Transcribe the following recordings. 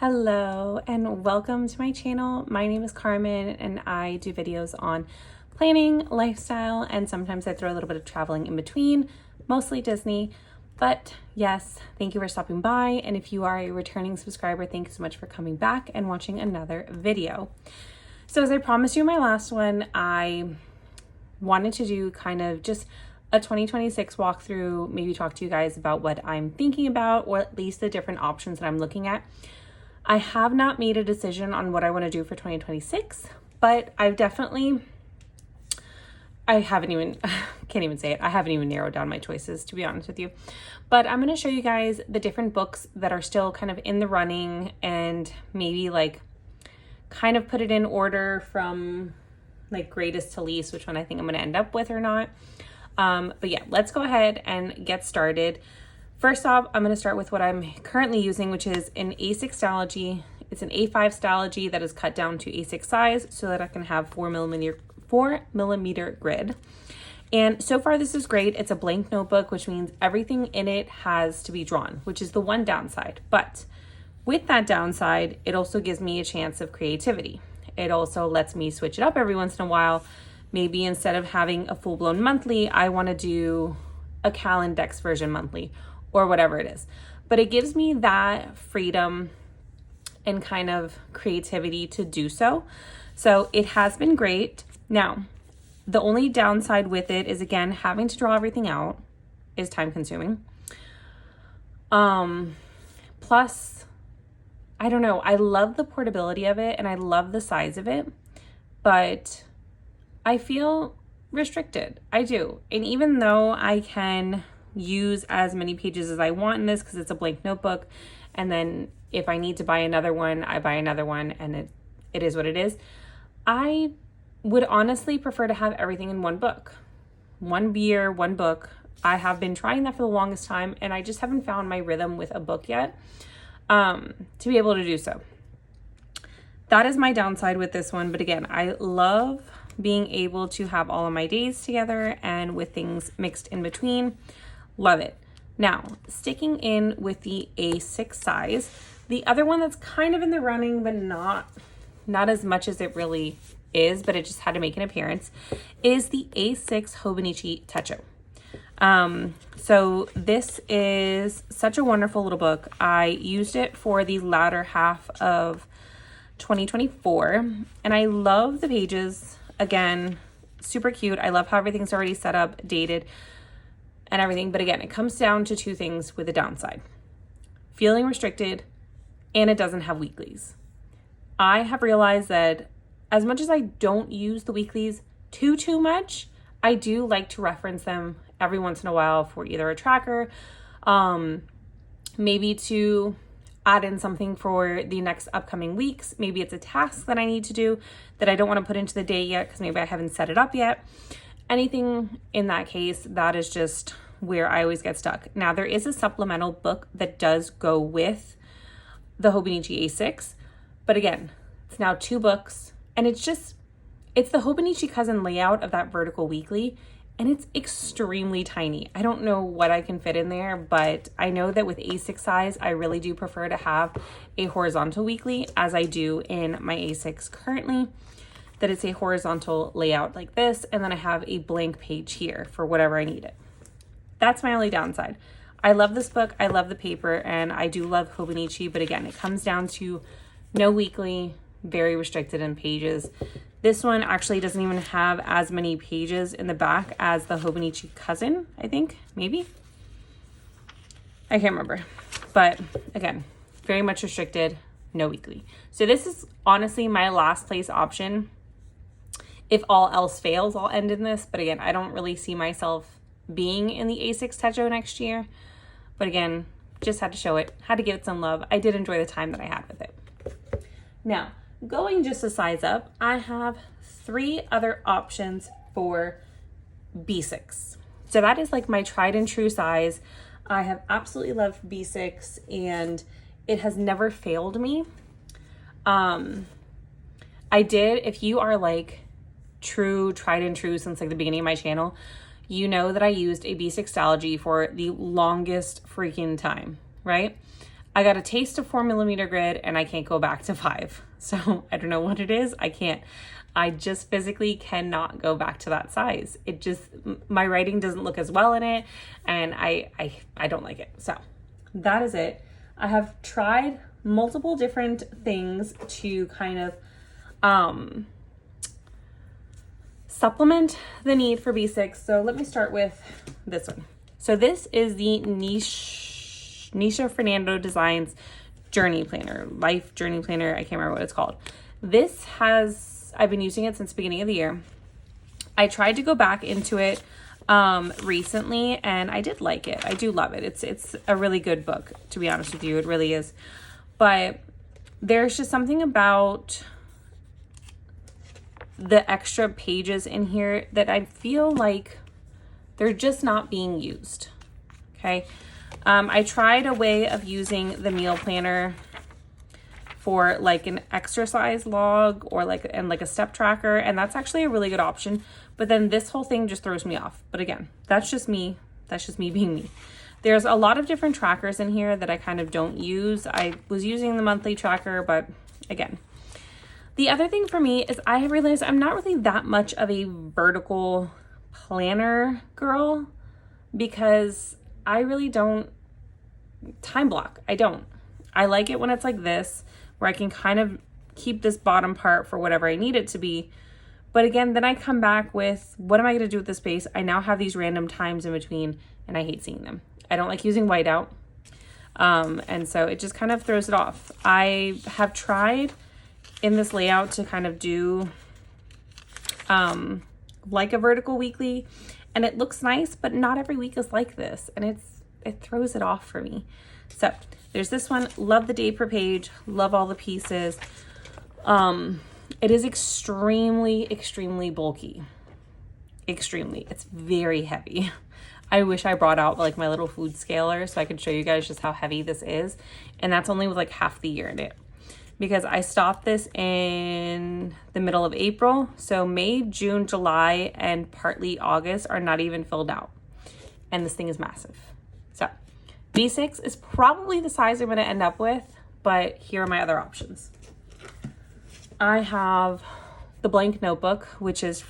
Hello and welcome to my channel. My name is Carmen and I do videos on planning, lifestyle, and sometimes I throw a little bit of traveling in between, mostly Disney. But yes, thank you for stopping by. And if you are a returning subscriber, thank you so much for coming back and watching another video. So as I promised you in my last one, I wanted to do kind of just a 2026 walkthrough, maybe talk to you guys about what I'm thinking about, or at least the different options that I'm looking at. I have not made a decision on what I want to do for 2026, but I haven't even, can't even say it. I haven't even narrowed down my choices, to be honest with you. But I'm going to show you guys the different books that are still kind of in the running and maybe like kind of put it in order from like greatest to least, which one I think I'm going to end up with or not. But yeah, let's go ahead and get started. First off, I'm going to start with what I'm currently using, which is an A6 stalogy. It's an A5 stalogy that is cut down to A6 size so that I can have 4mm grid. And so far this is great. It's a blank notebook, which means everything in it has to be drawn, which is the one downside. But with that downside, it also gives me a chance of creativity. It also lets me switch it up every once in a while. Maybe instead of having a full-blown monthly, I want to do a Calendex version monthly, or whatever it is. But it gives me that freedom and kind of creativity to do so. So it has been great. Now, the only downside with it is, again, having to draw everything out is time consuming. Plus, I don't know, I love the portability of it and I love the size of it, but I feel restricted. I do. And even though I can use as many pages as I want in this because it's a blank notebook, and then if I need to buy another one, I buy another one, and it is what it is. I would honestly prefer to have everything in one book. One year, one book. I have been trying that for the longest time, and I just haven't found my rhythm with a book yet to be able to do so. That is my downside with this one, but again, I love being able to have all of my days together and with things mixed in between. Love it. Now, sticking in with the A6 size, the other one that's kind of in the running, but not as much as it really is, but it just had to make an appearance, is the A6 Hobonichi Techo. So this is such a wonderful little book. I used it for the latter half of 2024, and I love the pages. Again, super cute. I love how everything's already set up, dated, and everything. But again, it comes down to two things with the downside: feeling restricted, and it doesn't have weeklies. I have realized that as much as I don't use the weeklies too much, I do like to reference them every once in a while for either a tracker, maybe to add in something for the next upcoming weeks. Maybe it's a task that I need to do that I don't want to put into the day yet because maybe I haven't set it up yet. Anything in that case, that is just where I always get stuck. Now, there is a supplemental book that does go with the Hobonichi A6, but again, it's now two books, and it's the Hobonichi cousin layout of that vertical weekly, and it's extremely tiny. I don't know what I can fit in there, but I know that with A6 size, I really do prefer to have a horizontal weekly, as I do in my A6 currently, that it's a horizontal layout like this, and then I have a blank page here for whatever I need it. That's my only downside. I love this book, I love the paper, and I do love Hobonichi, but again, it comes down to no weekly, very restricted in pages. This one actually doesn't even have as many pages in the back as the Hobonichi cousin, I think, maybe. I can't remember, but again, very much restricted, no weekly. So this is honestly my last place option. If all else fails, I'll end in this. But again, I don't really see myself being in the A6 Techo next year. But again, just had to show it, had to give it some love. I did enjoy the time that I had with it. Now, going just a size up, I have 3 other options for B6. So that is like my tried and true size. I have absolutely loved B6 and it has never failed me. I did, if you are like tried and true since like the beginning of my channel, you know that I used a B6 stalogy for the longest freaking time, right? I got a taste of 4mm grid and I can't go back to 5. So I don't know what it is. I just physically cannot go back to that size. It just, my writing doesn't look as well in it, and I don't like it. So that is it. I have tried multiple different things to kind of supplement the need for B6. So let me start with this one. So this is the Nisha Fernando Designs Journey Planner, Life Journey Planner. I can't remember what it's called. I've been using it since the beginning of the year. I tried to go back into it recently, and I did like it. I do love it. It's a really good book, to be honest with you. It really is. But there's just something about the extra pages in here that I feel like they're just not being used. Okay. I tried a way of using the meal planner for like an exercise log or like a step tracker, and that's actually a really good option. But then this whole thing just throws me off. But again, that's just me being me. There's a lot of different trackers in here that I kind of don't use. I was using the monthly tracker, but again, the other thing for me is I realized I'm not really that much of a vertical planner girl, because I really don't time block. I like it when it's like this, where I can kind of keep this bottom part for whatever I need it to be. But again, then I come back with, what am I going to do with this space? I now have these random times in between, and I hate seeing them. I don't like using whiteout. And so it just kind of throws it off. I have tried in this layout to kind of do like a vertical weekly, and it looks nice, but not every week is like this, and it throws it off for me. So there's this one. Love the day per page. Love all the pieces. It is extremely bulky. Extremely. It's very heavy. I wish I brought out like my little food scaler so I could show you guys just how heavy this is. And that's only with like half the year in it, because I stopped this in the middle of April. So May, June, July, and partly August are not even filled out. And this thing is massive. So B6 is probably the size I'm going to end up with, but here are my other options. I have the blank notebook, which is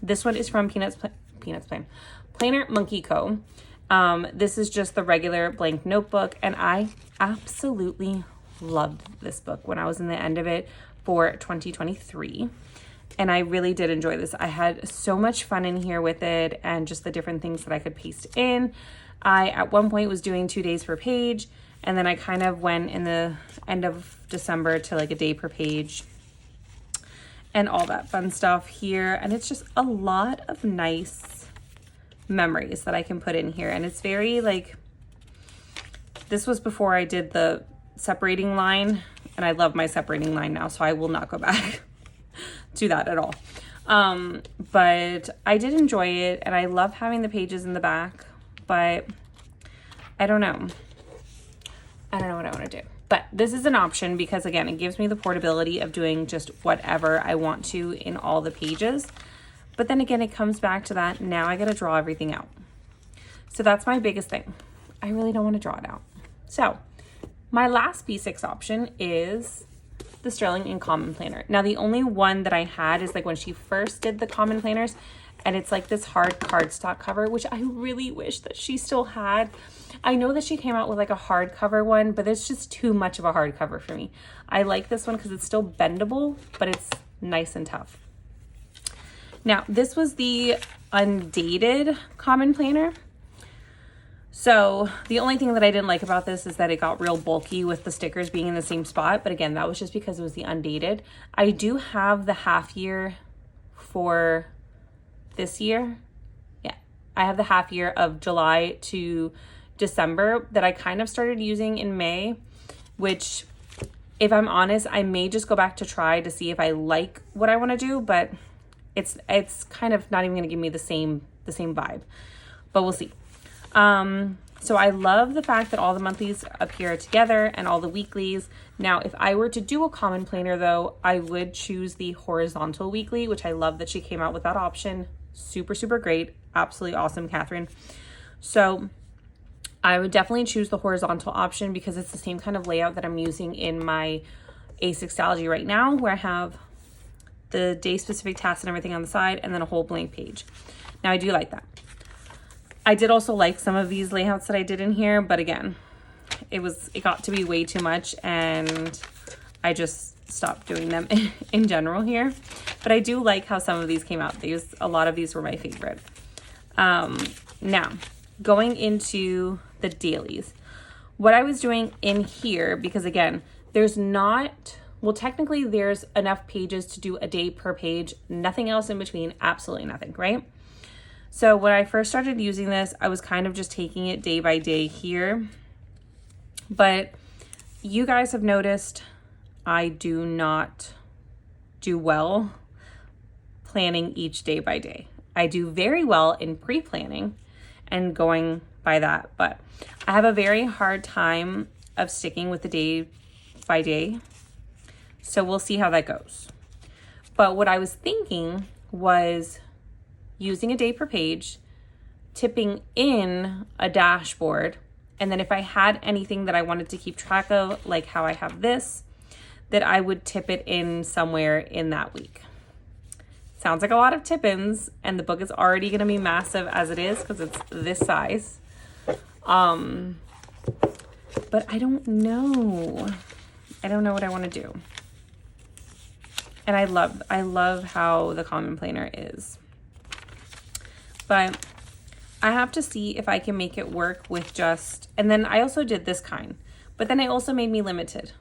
this one is from Planner Monkey Co. This is just the regular blank notebook, and I absolutely loved this book when I was in the end of it for 2023. And I really did enjoy this. I had so much fun in here with it, and just the different things that I could paste in. I, at one point, was doing 2 days per page, and then I kind of went in the end of December to like a day per page and all that fun stuff here. And it's just a lot of nice memories that I can put in here. And it's very like, this was before I did the separating line, and I love my separating line now, so I will not go back to that at all. But I did enjoy it, and I love having the pages in the back. But I don't know what I want to do. But this is an option because, again, it gives me the portability of doing just whatever I want to in all the pages. But then again, it comes back to that. Now I got to draw everything out. So that's my biggest thing. I really don't want to draw it out. So my last B6 option is the Sterling and Common Planner. Now, the only one that I had is like when she first did the Common Planners, and it's like this hard cardstock cover, which I really wish that she still had. I know that she came out with like a hardcover one, but it's just too much of a hardcover for me. I like this one because it's still bendable, but it's nice and tough. Now, this was the undated Common Planner. So the only thing that I didn't like about this is that it got real bulky with the stickers being in the same spot. But again, that was just because it was the undated. I do have the half year for this year. Yeah, I have the half year of July to December that I kind of started using in May, which, if I'm honest, I may just go back to try to see if I like what I want to do, but it's kind of not even going to give me the same vibe, but we'll see. So I love the fact that all the monthlies appear together and all the weeklies. Now, if I were to do a common planner though, I would choose the horizontal weekly, which I love that she came out with that option. Super, super great. Absolutely awesome, Catherine. So I would definitely choose the horizontal option because it's the same kind of layout that I'm using in my A6 stalogy right now, where I have the day specific tasks and everything on the side and then a whole blank page. Now I do like that. I did also like some of these layouts that I did in here, but again, it got to be way too much and I just stopped doing them in general here. But I do like how some of these came out. A lot of these were my favorite. Now, going into the dailies, what I was doing in here, because again, technically there's enough pages to do a day per page, nothing else in between, absolutely nothing, right? So when I first started using this, I was kind of just taking it day by day here. But you guys have noticed I do not do well planning each day by day. I do very well in pre-planning and going by that, but I have a very hard time of sticking with the day by day. So we'll see how that goes. But what I was thinking was using a day per page, tipping in a dashboard, and then if I had anything that I wanted to keep track of, like how I have this, that I would tip it in somewhere in that week. Sounds like a lot of tip-ins, and the book is already going to be massive as it is because it's this size. But I don't know. I don't know what I want to do. And I love how the common planner is. But I have to see if I can make it work with and then I also did this kind, but then it also made me limited.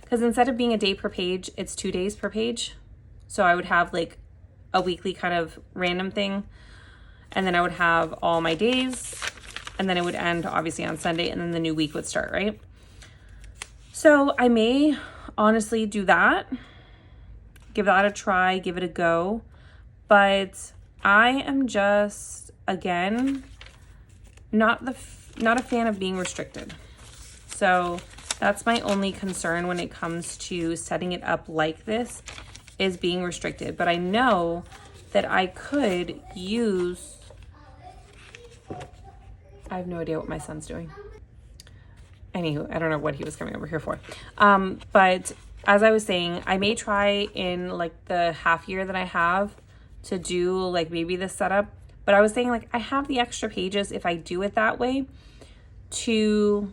Because instead of being a day per page, it's 2 days per page. So I would have like a weekly kind of random thing. And then I would have all my days. And then it would end obviously on Sunday. And then the new week would start, right? So I may honestly do that. Give that a try. Give it a go. But I am just, again, not a fan of being restricted. So that's my only concern when it comes to setting it up like this, is being restricted. But I know that I could use, I have no idea what my son's doing. Anywho, I don't know what he was coming over here for. But as I was saying, I may try in like the half year that I have to do like maybe this setup. But I was saying like I have the extra pages if I do it that way to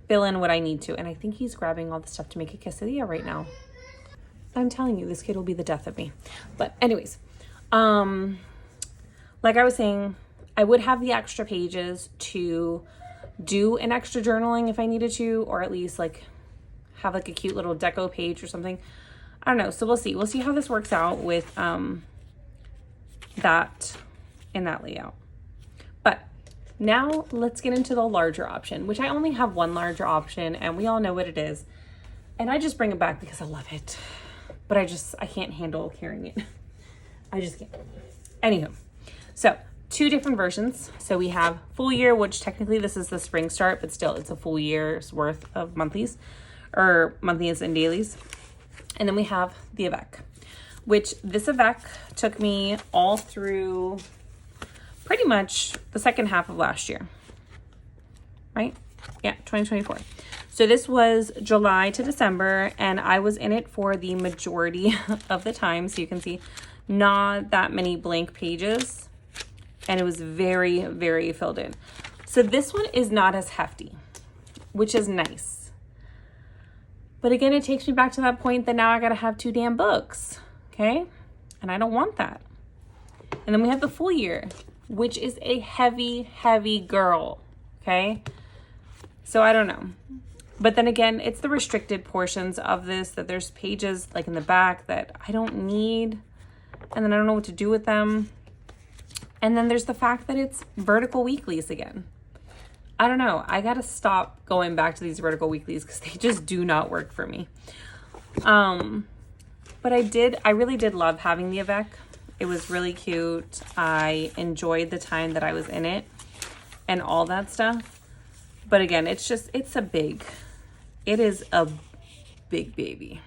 fill in what I need to. And I think he's grabbing all the stuff to make a quesadilla right now. I'm telling you, this kid will be the death of me. But anyways, like I was saying, I would have the extra pages to do an extra journaling if I needed to, or at least like have like a cute little deco page or something. I don't know. So we'll see. We'll see how this works out with that in that layout. But now let's get into the larger option, which I only have one larger option and we all know what it is. And I just bring it back because I love it. But I can't handle carrying it. I just can't. Anywho, so 2 different versions. So we have full year, which technically this is the spring start, but still it's a full year's worth of monthlies and dailies. And then we have the avec, which this avec took me all through pretty much the second half of last year, right? Yeah, 2024. So this was July to December, and I was in it for the majority of the time. So you can see not that many blank pages, and it was very, very filled in. So this one is not as hefty, which is nice. But again, it takes me back to that point that now I gotta have 2 damn books, okay? And I don't want that. And then we have the full year, which is a heavy, heavy girl, okay? So I don't know. But then again, it's the restricted portions of this that there's pages like in the back that I don't need. And then I don't know what to do with them. And then there's the fact that it's vertical weeklies again. I don't know. I got to stop going back to these vertical weeklies because they just do not work for me. But I really did love having the avec. It was really cute. I enjoyed the time that I was in it and all that stuff. But again, it is a big baby.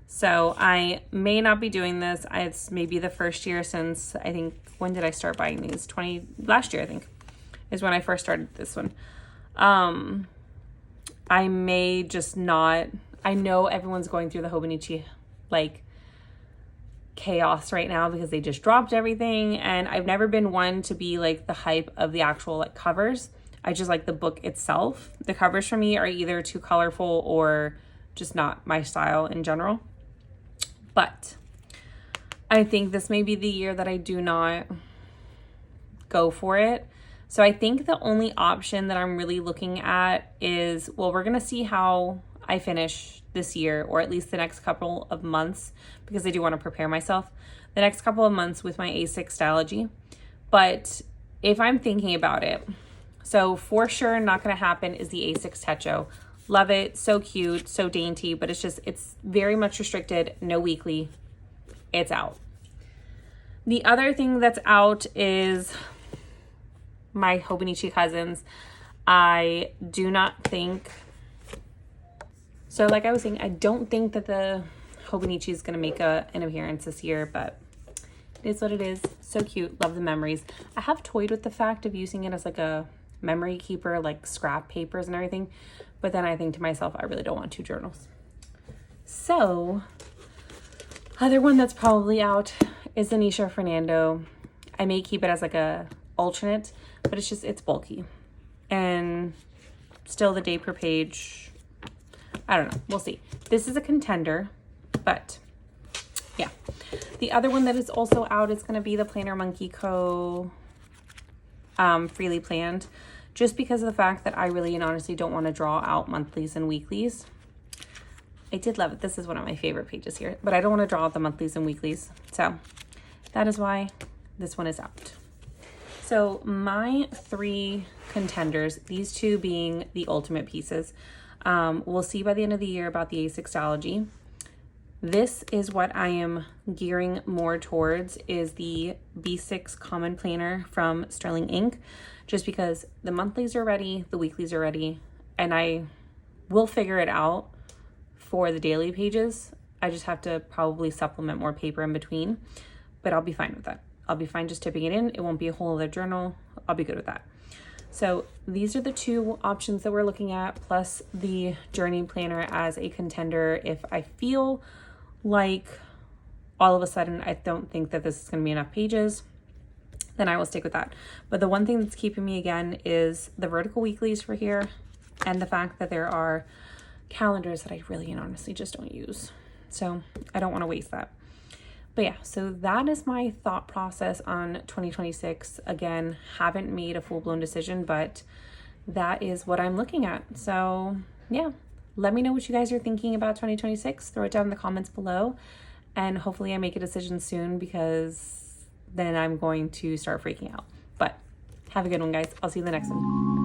So I may not be doing this. It's maybe the first year since, I think, when did I start buying these? Last year, I think. is when I first started this one. I may just not, I know everyone's going through the Hobonichi like chaos right now because they just dropped everything, and I've never been one to be like the hype of the actual like covers. I just like the book itself. The covers for me are either too colorful or just not my style in general. But I think this may be the year that I do not go for it. So I think the only option that I'm really looking at is, well, we're going to see how I finish this year, or at least the next couple of months, because I do want to prepare myself the next couple of months with my A6 stalogy. But if I'm thinking about it, so for sure not going to happen is the A6 techo. Love it. So cute, so dainty, but it's very much restricted. No weekly. It's out. The other thing that's out is my Hobonichi cousins. I do not think, so like I was saying, I don't think that the Hobonichi is going to make an appearance this year, but it is what it is. So cute. Love the memories. I have toyed with the fact of using it as like a memory keeper, like scrap papers and everything, but then I think to myself, I really don't want 2 journals. So other one that's probably out is the Nisha Fernando. I may keep it as like a alternate, but it's bulky, and still the day per page, I don't know, we'll see. This is a contender, but yeah. The other one that is also out is going to be the Planner Monkey Co. Freely Planned, just because of the fact that I really and honestly don't want to draw out monthlies and weeklies. I did love it. This is one of my favorite pages here, but I don't want to draw out the monthlies and weeklies. So that is why this one is out. So my 3 contenders, these 2 being the ultimate pieces, we'll see by the end of the year about the A6 stalogy. This is what I am gearing more towards, is the B6 Common Planner from Sterling Ink, just because the monthlies are ready, the weeklies are ready, and I will figure it out for the daily pages. I just have to probably supplement more paper in between, but I'll be fine with that. I'll be fine just tipping it in. It won't be a whole other journal. I'll be good with that. So these are the 2 options that we're looking at, plus the Journey Planner as a contender. If I feel like all of a sudden I don't think that this is going to be enough pages, then I will stick with that. But the one thing that's keeping me again is the vertical weeklies for here, and the fact that there are calendars that I really and honestly just don't use. So I don't want to waste that. But yeah, so that is my thought process on 2026. Again, haven't made a full-blown decision, but that is what I'm looking at. So yeah, let me know what you guys are thinking about 2026. Throw it down in the comments below, and hopefully I make a decision soon, because then I'm going to start freaking out. But have a good one, guys. I'll see you in the next one.